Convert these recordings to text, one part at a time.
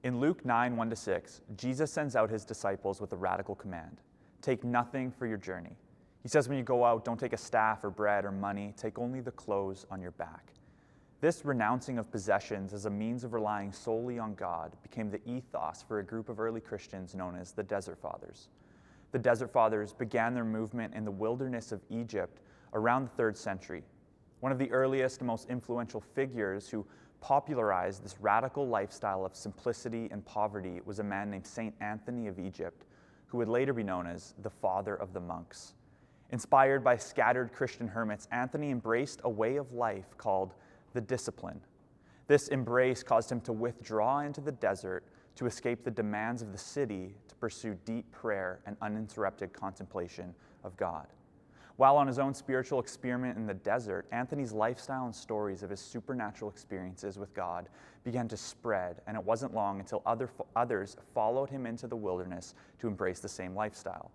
In Luke 9, 1-6, Jesus sends out his disciples with a radical command. Take nothing for your journey. He says when you go out, don't take a staff or bread or money, take only the clothes on your back. This renouncing of possessions as a means of relying solely on God became the ethos for a group of early Christians known as the Desert Fathers. The Desert Fathers began their movement in the wilderness of Egypt around the 3rd century. One of the earliest and most influential figures who popularized this radical lifestyle of simplicity and poverty was a man named Saint Anthony of Egypt, who would later be known as the father of the monks. Inspired by scattered Christian hermits, Anthony embraced a way of life called the discipline. This embrace caused him to withdraw into the desert to escape the demands of the city to pursue deep prayer and uninterrupted contemplation of God. While on his own spiritual experiment in the desert, Anthony's lifestyle and stories of his supernatural experiences with God began to spread, and it wasn't long until others followed him into the wilderness to embrace the same lifestyle.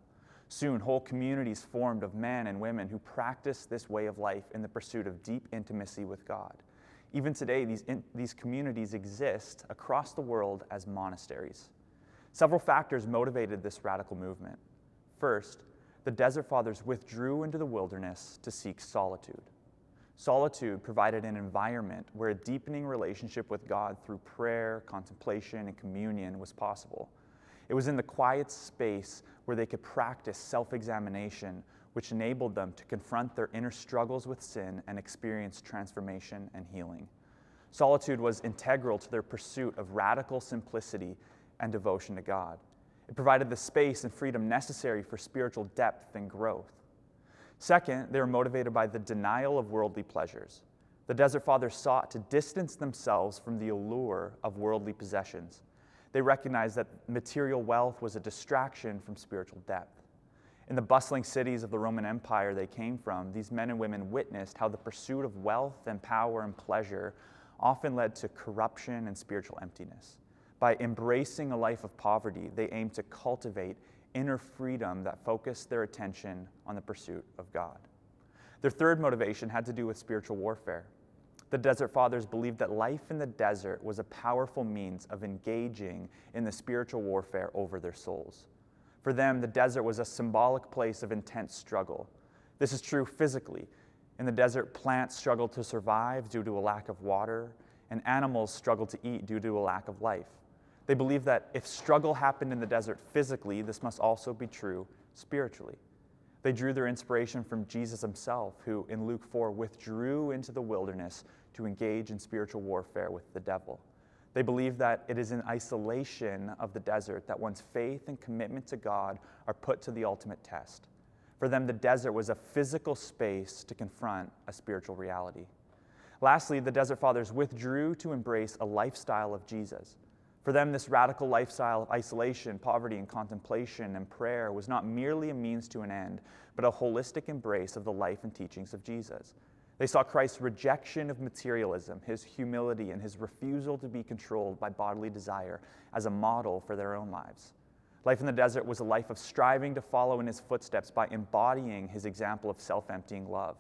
Soon, whole communities formed of men and women who practiced this way of life in the pursuit of deep intimacy with God. Even today, these communities exist across the world as monasteries. Several factors motivated this radical movement. First, the Desert Fathers withdrew into the wilderness to seek solitude. Solitude provided an environment where a deepening relationship with God through prayer, contemplation, and communion was possible. It was in the quiet space where they could practice self-examination, which enabled them to confront their inner struggles with sin and experience transformation and healing. Solitude was integral to their pursuit of radical simplicity and devotion to God. It provided the space and freedom necessary for spiritual depth and growth. Second, they were motivated by the denial of worldly pleasures. The Desert Fathers sought to distance themselves from the allure of worldly possessions. They recognized that material wealth was a distraction from spiritual depth. In the bustling cities of the Roman Empire they came from, these men and women witnessed how the pursuit of wealth and power and pleasure often led to corruption and spiritual emptiness. By embracing a life of poverty, they aimed to cultivate inner freedom that focused their attention on the pursuit of God. Their third motivation had to do with spiritual warfare. The Desert Fathers believed that life in the desert was a powerful means of engaging in the spiritual warfare over their souls. For them, the desert was a symbolic place of intense struggle. This is true physically. In the desert, plants struggle to survive due to a lack of water, and animals struggle to eat due to a lack of life. They believed that if struggle happened in the desert physically, this must also be true spiritually. They drew their inspiration from Jesus himself, who in Luke 4 withdrew into the wilderness to engage in spiritual warfare with the devil. They believed that it is in isolation of the desert that one's faith and commitment to God are put to the ultimate test. For them, the desert was a physical space to confront a spiritual reality. Lastly, the Desert Fathers withdrew to embrace a lifestyle of Jesus. For them, this radical lifestyle of isolation, poverty, and contemplation and prayer was not merely a means to an end, but a holistic embrace of the life and teachings of Jesus. They saw Christ's rejection of materialism, his humility, and his refusal to be controlled by bodily desire as a model for their own lives. Life in the desert was a life of striving to follow in his footsteps by embodying his example of self-emptying love.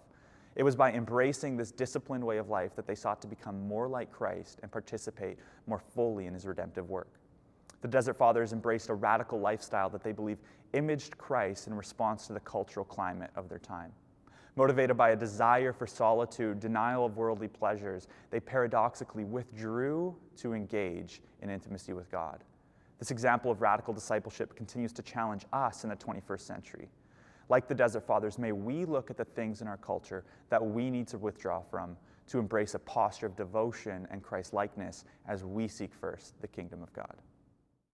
It was by embracing this disciplined way of life that they sought to become more like Christ and participate more fully in his redemptive work. The Desert Fathers embraced a radical lifestyle that they believe imaged Christ in response to the cultural climate of their time. Motivated by a desire for solitude, denial of worldly pleasures, they paradoxically withdrew to engage in intimacy with God. This example of radical discipleship continues to challenge us in the 21st century. Like the Desert Fathers, may we look at the things in our culture that we need to withdraw from to embrace a posture of devotion and Christ-likeness as we seek first the kingdom of God.